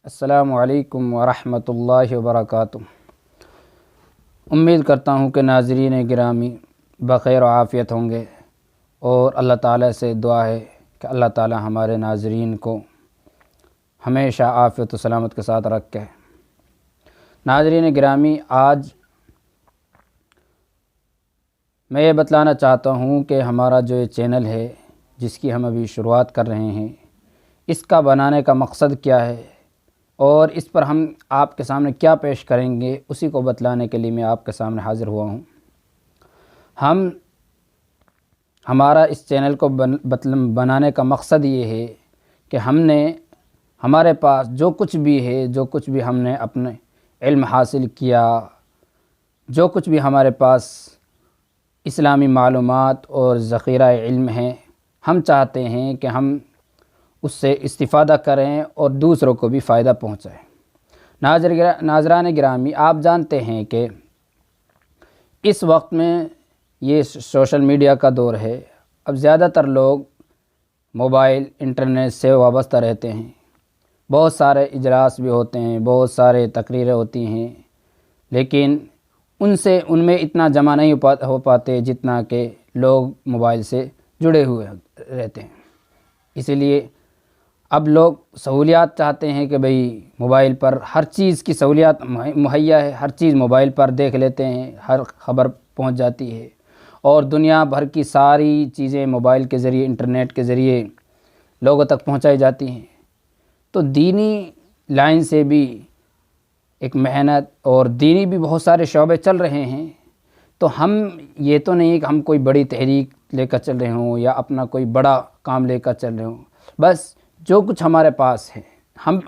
السلام علیکم ورحمۃ اللہ وبرکاتہ۔ امید کرتا ہوں کہ ناظرین گرامی بخیر و عافیت ہوں گے، اور اللہ تعالیٰ سے دعا ہے کہ اللہ تعالیٰ ہمارے ناظرین کو ہمیشہ عافیت و سلامت کے ساتھ رکھے۔ ناظرین گرامی، آج میں یہ بتلانا چاہتا ہوں کہ ہمارا جو یہ چینل ہے جس کی ہم ابھی شروعات کر رہے ہیں، اس کا بنانے کا مقصد کیا ہے اور اس پر ہم آپ کے سامنے کیا پیش کریں گے، اسی کو بتلانے کے لیے میں آپ کے سامنے حاضر ہوا ہوں۔ ہمارا اس چینل کو بنانے کا مقصد یہ ہے کہ ہمارے پاس جو کچھ بھی ہے، جو کچھ بھی ہم نے اپنے علم حاصل کیا، جو کچھ بھی ہمارے پاس اسلامی معلومات اور ذخیرہ علم ہیں، ہم چاہتے ہیں کہ ہم اس سے استفادہ کریں اور دوسروں کو بھی فائدہ پہنچائیں۔ ناظران گرامی، آپ جانتے ہیں کہ اس وقت میں یہ سوشل میڈیا کا دور ہے۔ اب زیادہ تر لوگ موبائل انٹرنیٹ سے وابستہ رہتے ہیں۔ بہت سارے اجلاس بھی ہوتے ہیں، بہت سارے تقریریں ہوتی ہیں، لیکن ان میں اتنا جمع نہیں ہو پاتے جتنا کہ لوگ موبائل سے جڑے ہوئے رہتے ہیں۔ اسی لیے اب لوگ سہولیات چاہتے ہیں کہ بھئی موبائل پر ہر چیز کی سہولیات مہیا ہے، ہر چیز موبائل پر دیکھ لیتے ہیں، ہر خبر پہنچ جاتی ہے، اور دنیا بھر کی ساری چیزیں موبائل کے ذریعے، انٹرنیٹ کے ذریعے لوگوں تک پہنچائی جاتی ہیں۔ تو دینی لائن سے بھی ایک محنت اور دینی بھی بہت سارے شعبے چل رہے ہیں۔ تو ہم یہ تو نہیں کہ ہم کوئی بڑی تحریک لے کر چل رہے ہوں یا اپنا کوئی بڑا کام لے کر چل رہے ہوں، بس جو کچھ ہمارے پاس ہے ہم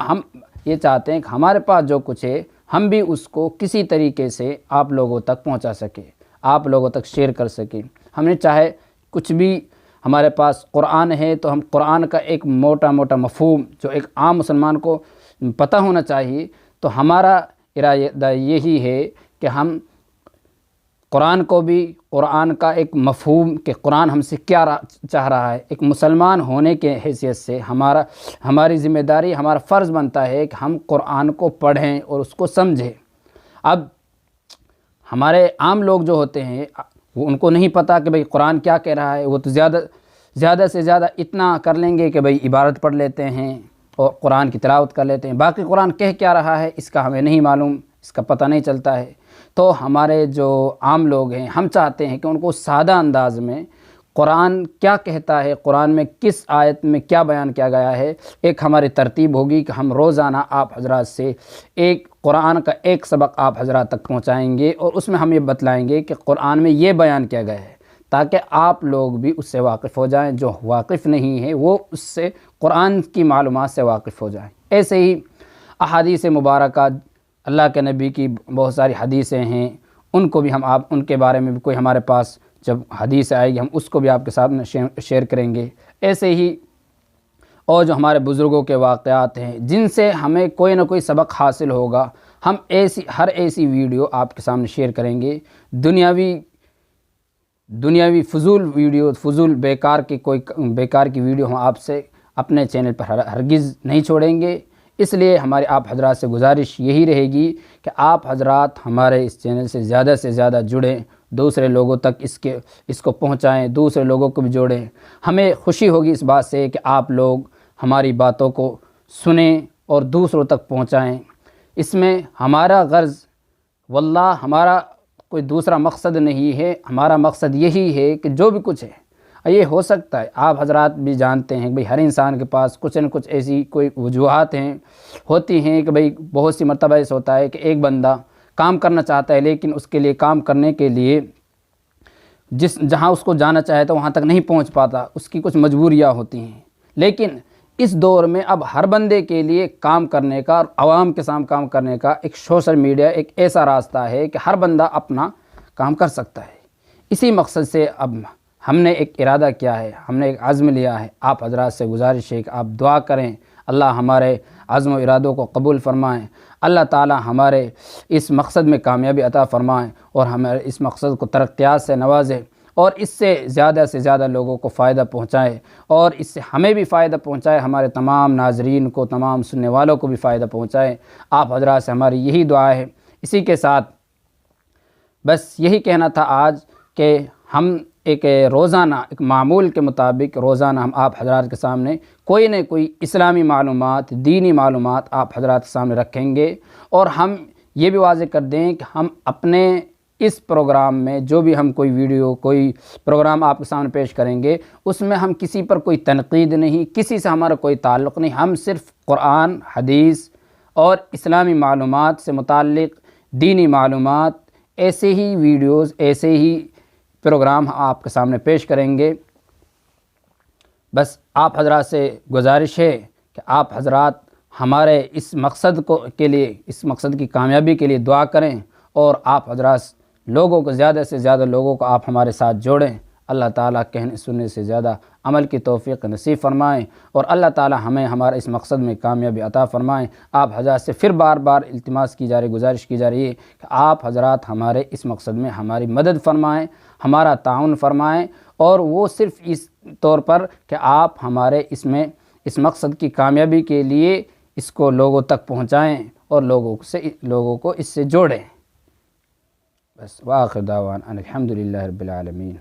یہ چاہتے ہیں کہ ہمارے پاس جو کچھ ہے ہم بھی اس کو کسی طریقے سے آپ لوگوں تک پہنچا سکیں، آپ لوگوں تک شیئر کر سکیں۔ ہم نے چاہے کچھ بھی، ہمارے پاس قرآن ہے تو ہم قرآن کا ایک موٹا مفہوم جو ایک عام مسلمان کو پتہ ہونا چاہیے، تو ہمارا ارادہ یہی ہے کہ ہم قرآن کو بھی، قرآن کا ایک مفہوم کہ قرآن ہم سے کیا چاہ رہا ہے، ایک مسلمان ہونے کے حیثیت سے ہماری ذمہ داری، ہمارا فرض بنتا ہے کہ ہم قرآن کو پڑھیں اور اس کو سمجھیں۔ اب ہمارے عام لوگ جو ہوتے ہیں ان کو نہیں پتہ کہ بھئی قرآن کیا کہہ رہا ہے، وہ تو زیادہ سے زیادہ اتنا کر لیں گے کہ بھئی عبارت پڑھ لیتے ہیں اور قرآن کی تلاوت کر لیتے ہیں، باقی قرآن کہہ کیا رہا ہے اس کا ہمیں نہیں معلوم، اس کا پتہ نہیں چلتا ہے۔ تو ہمارے جو عام لوگ ہیں، ہم چاہتے ہیں کہ ان کو سادہ انداز میں قرآن کیا کہتا ہے، قرآن میں کس آیت میں کیا بیان کیا گیا ہے، ایک ہماری ترتیب ہوگی کہ ہم روزانہ آپ حضرات سے ایک قرآن کا ایک سبق آپ حضرات تک پہنچائیں گے، اور اس میں ہم یہ بتلائیں گے کہ قرآن میں یہ بیان کیا گیا ہے، تاکہ آپ لوگ بھی اس سے واقف ہو جائیں، جو واقف نہیں ہے وہ اس سے قرآن کی معلومات سے واقف ہو جائیں۔ ایسے ہی احادیث مبارکہ، اللہ کے نبی کی بہت ساری حدیثیں ہیں، ان کو بھی ان کے بارے میں بھی کوئی ہمارے پاس جب حدیث آئے گی ہم اس کو بھی آپ کے سامنے شیئر کریں گے۔ ایسے ہی اور جو ہمارے بزرگوں کے واقعات ہیں جن سے ہمیں کوئی نہ کوئی سبق حاصل ہوگا، ہم ہر ایسی ویڈیو آپ کے سامنے شیئر کریں گے۔ دنیاوی فضول ویڈیو، فضول بیکار کی ویڈیو ہم آپ سے اپنے چینل پر ہرگز نہیں چھوڑیں گے۔ اس لیے ہمارے آپ حضرات سے گزارش یہی رہے گی کہ آپ حضرات ہمارے اس چینل سے زیادہ جڑیں، دوسرے لوگوں تک اس کو پہنچائیں، دوسرے لوگوں کو بھی جوڑیں۔ ہمیں خوشی ہوگی اس بات سے کہ آپ لوگ ہماری باتوں کو سنیں اور دوسروں تک پہنچائیں۔ اس میں ہمارا غرض واللہ ہمارا کوئی دوسرا مقصد نہیں ہے، ہمارا مقصد یہی ہے کہ جو بھی کچھ ہے، یہ ہو سکتا ہے آپ حضرات بھی جانتے ہیں کہ بھئی ہر انسان کے پاس کچھ نہ کچھ ایسی کوئی وجوہات ہوتی ہیں کہ بھئی بہت سی مرتبہ ایسا ہوتا ہے کہ ایک بندہ کام کرنا چاہتا ہے، لیکن اس کے لیے کام کرنے کے لیے جہاں اس کو جانا چاہے تو وہاں تک نہیں پہنچ پاتا، اس کی کچھ مجبوریاں ہوتی ہیں۔ لیکن اس دور میں اب ہر بندے کے لیے کام کرنے کا اور عوام کے سامنے کام کرنے کا ایک سوشل میڈیا ایک ایسا راستہ ہے کہ ہر بندہ اپنا کام کر سکتا ہے۔ اسی مقصد سے اب ہم نے ایک ارادہ کیا ہے، ہم نے ایک عزم لیا ہے۔ آپ حضرات سے گزارش ہے کہ آپ دعا کریں، اللہ ہمارے عزم و ارادوں کو قبول فرمائیں، اللہ تعالی ہمارے اس مقصد میں کامیابی عطا فرمائیں اور ہمارے اس مقصد کو ترقیات سے نوازے، اور اس سے زیادہ لوگوں کو فائدہ پہنچائے، اور اس سے ہمیں بھی فائدہ پہنچائے، ہمارے تمام ناظرین کو، تمام سننے والوں کو بھی فائدہ پہنچائے۔ آپ حضرات سے ہماری یہی دعا ہے۔ اسی کے ساتھ بس یہی کہنا تھا آج کہ ہم ایک روزانہ ایک معمول کے مطابق روزانہ ہم آپ حضرات کے سامنے کوئی نہ کوئی اسلامی معلومات، دینی معلومات آپ حضرات کے سامنے رکھیں گے، اور ہم یہ بھی واضح کر دیں کہ ہم اپنے اس پروگرام میں جو بھی ہم کوئی ویڈیو، کوئی پروگرام آپ کے سامنے پیش کریں گے، اس میں ہم کسی پر کوئی تنقید نہیں، کسی سے ہمارا کوئی تعلق نہیں، ہم صرف قرآن، حدیث اور اسلامی معلومات سے متعلق دینی معلومات، ایسے ہی ویڈیوز، ایسے ہی پروگرام آپ کے سامنے پیش کریں گے۔ بس آپ حضرات سے گزارش ہے کہ آپ حضرات ہمارے اس مقصد کے لیے، اس مقصد کی کامیابی کے لیے دعا کریں، اور آپ حضرات لوگوں کو، زیادہ سے زیادہ لوگوں کو آپ ہمارے ساتھ جوڑیں۔ اللہ تعالیٰ کہنے سننے سے زیادہ عمل کی توفیق نصیب فرمائیں، اور اللہ تعالیٰ ہمیں ہمارے اس مقصد میں کامیابی عطا فرمائیں۔ آپ حضرات سے پھر بار بار التماس کی جا رہی، گزارش کی جا رہی ہے کہ آپ حضرات ہمارے اس مقصد میں ہماری مدد فرمائیں، ہمارا تعاون فرمائیں، اور وہ صرف اس طور پر کہ آپ ہمارے اس مقصد کی کامیابی کے لیے اس کو لوگوں تک پہنچائیں، اور لوگوں کو اس سے جوڑیں۔ بس وآخر دعوانا ان الحمد للہ رب العالمین۔